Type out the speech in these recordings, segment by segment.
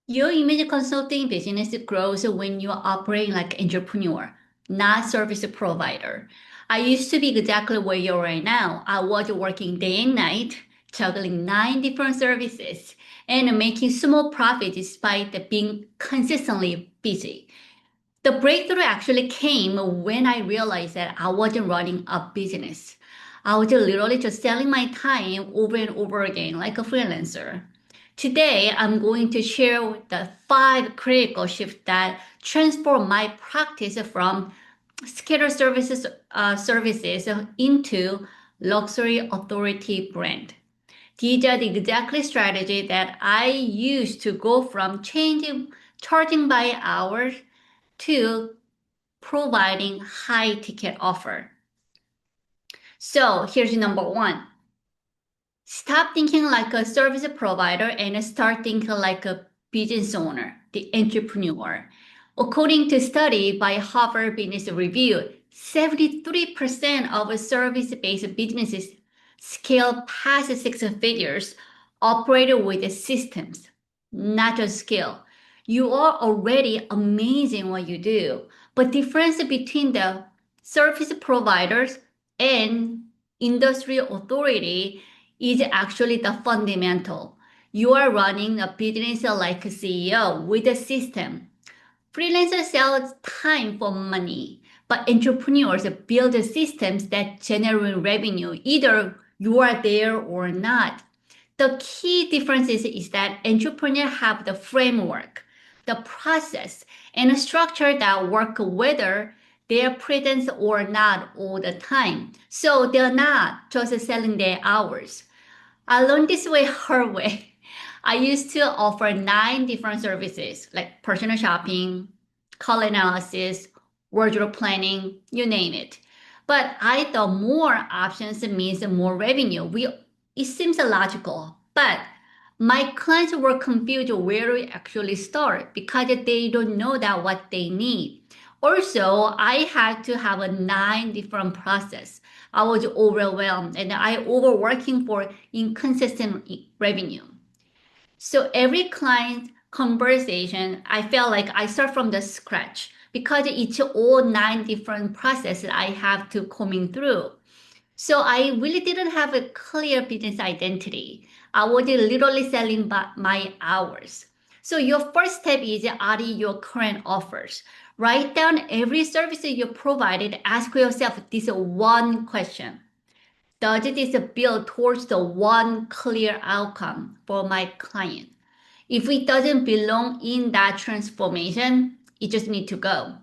Your image consulting business grows when you operate like entrepreneur, not service provider. I used to be exactly where you're right now. I was working day and night, juggling 9 different services, and making small profit despite being consistently busy. The breakthrough actually came when I realized that I wasn't running a business. I was literally just selling my time over and over again like a freelancer. Today, I'm going to share the 5 critical shifts that transform my practice from scattered services into luxury authority brand. These are the exactly strategy that I use to go from charging by hour to providing high ticket offer. So here's number one. Stop thinking like a service provider and start thinking like a business owner, the entrepreneur. According to study by Harvard Business Review, 73% of service-based businesses scale past 6 figures operate with systems, not just skill. You are already amazing what you do, but difference between the service providers and industry authority is actually the fundamental. You are running a business like a CEO with a system. Freelancers sell time for money, but entrepreneurs build systems that generate revenue, either you are there or not. The key difference is that entrepreneurs have the framework, the process, and a structure that work whether they're present or not all the time. So they're not just selling their hours. I learned this way hard way. I used to offer 9 different services like personal shopping, color analysis, wardrobe planning, you name it. But I thought more options means more revenue. It seems logical, but my clients were confused where to actually start because they don't know that what they need. Also, I had to have a 9 different process. I was overwhelmed and I overworking for inconsistent revenue. So every client conversation, I felt like I start from the scratch because it's all 9 different processes I have to combing through. So I really didn't have a clear business identity. I was literally selling my hours. So your first step is audit your current offers. Write down every service you provided. Ask yourself this one question. Does this build towards the one clear outcome for my client? If it doesn't belong in that transformation, it just need to go.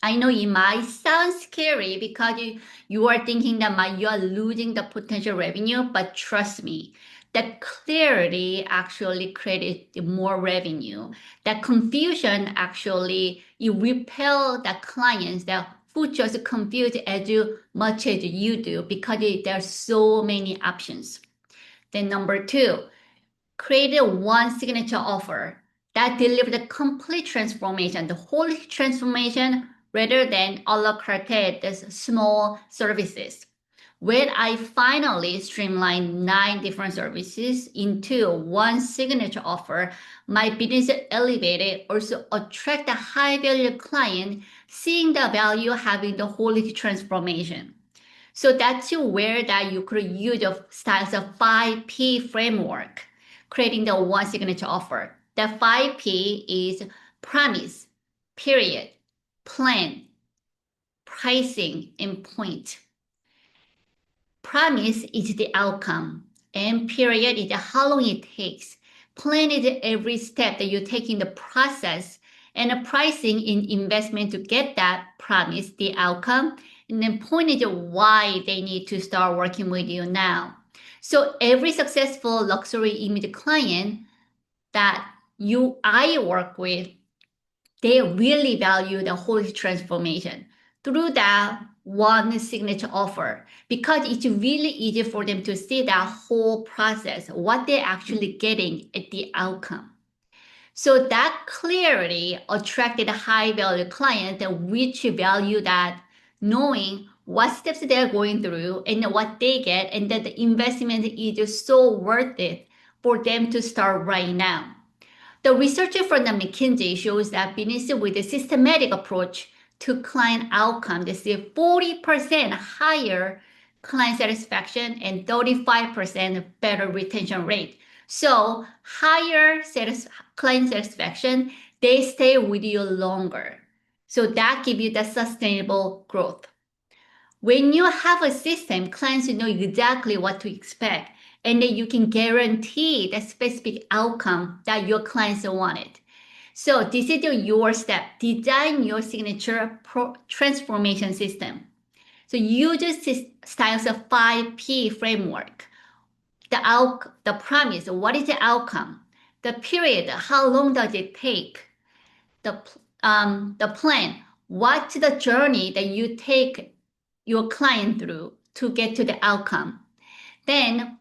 I know it might sound scary because you are thinking that you are losing the potential revenue, but trust me, that clarity actually created more revenue. That confusion actually it repel the clients that who just confused as much as you do because there are so many options. Then number two, created one signature offer that delivered a complete transformation, the whole transformation, rather than a la carte, these small services. When I finally streamlined 9 different services into one signature offer, my business elevated, also attract a high value client, seeing the value having the holistic transformation. So that's where that you could use the styles of 5P framework, creating the one signature offer. The 5P is promise, period, plan, pricing, and point. Promise is the outcome, and period is how long it takes. Plan is every step that you take in the process, and the pricing in investment to get that promise, the outcome. And then point is why they need to start working with you now. So every successful luxury image client that I work with, they really value the whole transformation through that one signature offer because it's really easy for them to see that whole process, what they're actually getting at the outcome. So that clarity attracted a high value client which value that knowing what steps they're going through and what they get and that the investment is so worth it for them to start right now. The research from the McKinsey shows that business with a systematic approach to client outcome, they see 40% higher client satisfaction and 35% better retention rate. So higher client satisfaction, they stay with you longer. So that gives you the sustainable growth. When you have a system, clients know exactly what to expect, and then you can guarantee the specific outcome that your clients wanted. So this is your step. Design your signature transformation system. So use styles of 5P framework. The promise, what is the outcome? The period, how long does it take? The plan, what's the journey that you take your client through to get to the outcome? Then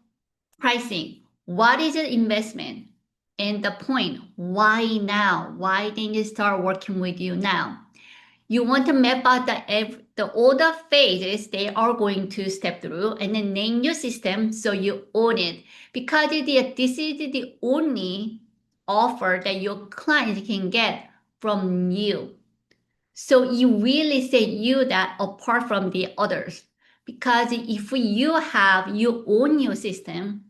pricing, what is the investment? And the point, why now? Why didn't you start working with you now? You want to map out all the phases they are going to step through and then name your system so you own it. Because this is the only offer that your client can get from you. So you really set you that apart from the others. Because if you own your system,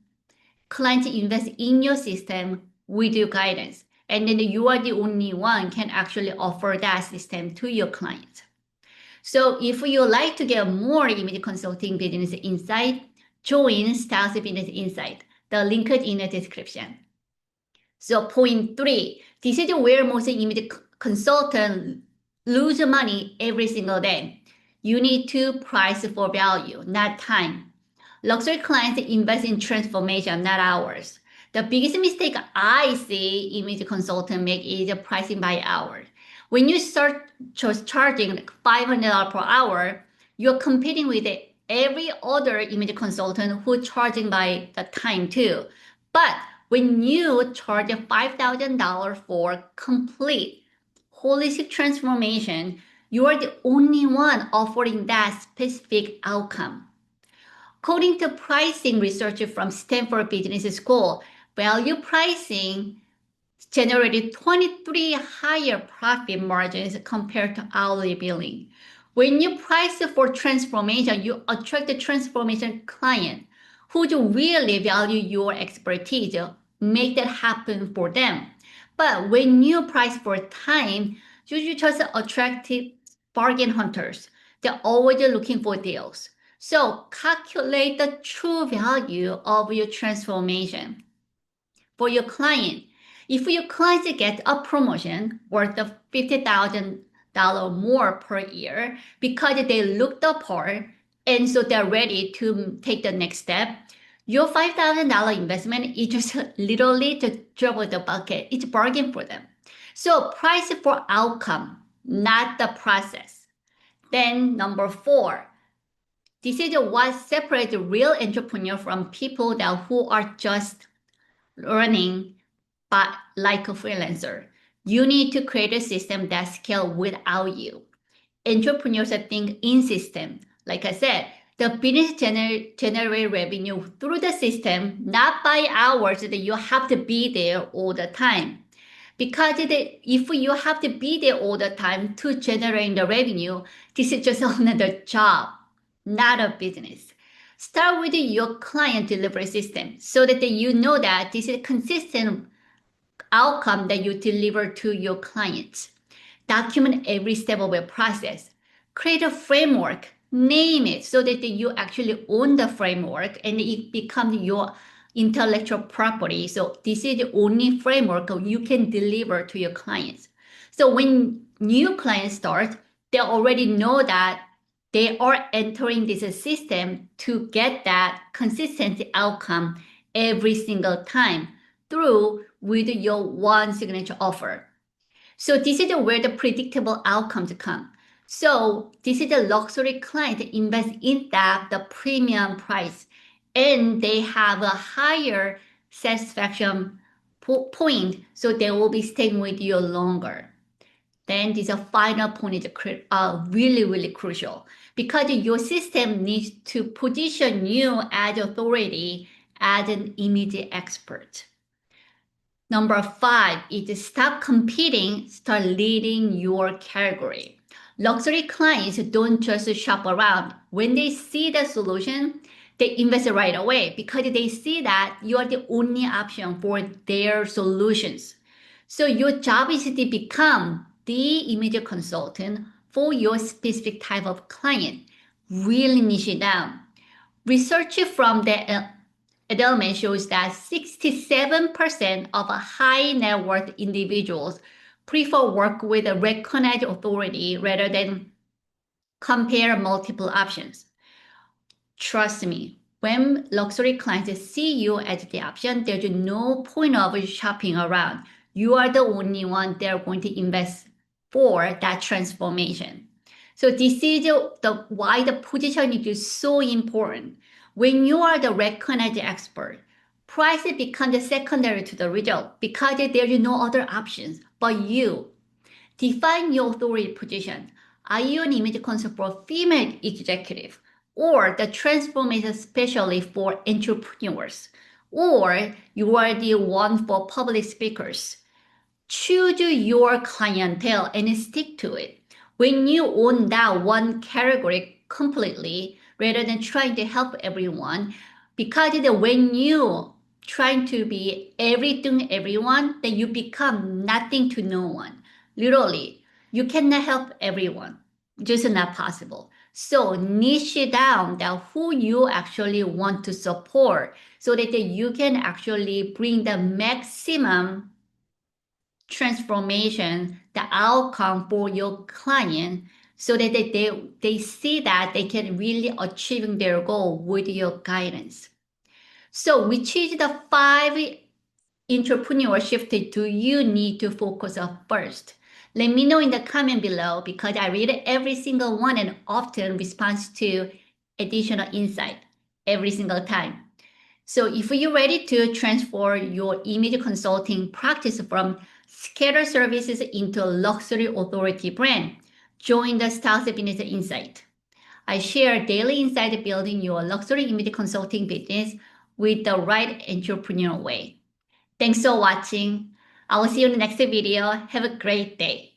clients invest in your system with your guidance. And then you are the only one can actually offer that system to your clients. So if you like to get more image consulting business insight, join Styles Business Insight. The link is in the description. So point 3, this is where most image consultants lose money every single day. You need to price for value, not time. Luxury clients invest in transformation, not hours. The biggest mistake I see image consultants make is pricing by hour. When you start just charging like $500 per hour, you're competing with every other image consultant who's charging by the time too. But when you charge $5,000 for complete holistic transformation, you are the only one offering that specific outcome. According to pricing research from Stanford Business School, value pricing generated 23 higher profit margins compared to hourly billing. When you price for transformation, you attract the transformation client who really value your expertise, make that happen for them. But when you price for time, you just attract bargain hunters. They're always looking for deals. So calculate the true value of your transformation. For your client, if your clients get a promotion worth of $50,000 more per year because they look the part and so they're ready to take the next step, your $5,000 investment is just literally to drop the bucket. It's a bargain for them. So price for outcome, not the process. Then number 4, this is what separates real entrepreneur from people who are just running but like a freelancer. You need to create a system that scales without you. Entrepreneurs think in system. Like I said, the business generate revenue through the system, not by hours that you have to be there all the time. Because if you have to be there all the time to generate the revenue, this is just another job, not a business. Start with your client delivery system so that you know that this is a consistent outcome that you deliver to your clients. Document every step of your process. Create a framework. Name it so that you actually own the framework and it becomes your intellectual property. So this is the only framework you can deliver to your clients. So when new clients start, they already know that they are entering this system to get that consistent outcome every single time through with your one signature offer. So this is where the predictable outcomes come. So this is the luxury client invest in that the premium price, and they have a higher satisfaction point, so they will be staying with you longer. Then this final point is really, really crucial because your system needs to position you as authority, as an immediate expert. Number 5 is stop competing, start leading your category. Luxury clients don't just shop around. When they see the solution, they invest right away because they see that you are the only option for their solutions. So your job is to become the image consultant for your specific type of client. Really niche it down. Research from the Edelman shows that 67% of high net worth individuals prefer work with a recognized authority rather than compare multiple options. Trust me, when luxury clients see you as the option, there's no point of shopping around. You are the only one they're going to invest for that transformation. So this is why the positioning is so important. When you are the recognized expert, price becomes secondary to the result because there is no other options but you. Define your authority position. Are you an image consultant for female executive or the transformation specialist for entrepreneurs? Or you are the one for public speakers? Choose your clientele and stick to it. When you own that one category completely, rather than trying to help everyone, because when you trying to be everything everyone, then you become nothing to no one. Literally, you cannot help everyone. Just not possible. So niche down that who you actually want to support so that you can actually bring the maximum transformation, the outcome for your client so that they see that they can really achieve their goal with your guidance. So which is the 5 entrepreneurship do you need to focus on first? Let me know in the comment below because I read every single one and often respond to additional insight every single time. So if you're ready to transform your image consulting practice from scattered services into a luxury authority brand, join the Styles Business Insight. I share daily insight building your luxury image consulting business with the right entrepreneurial way. Thanks for watching. I will see you in the next video. Have a great day.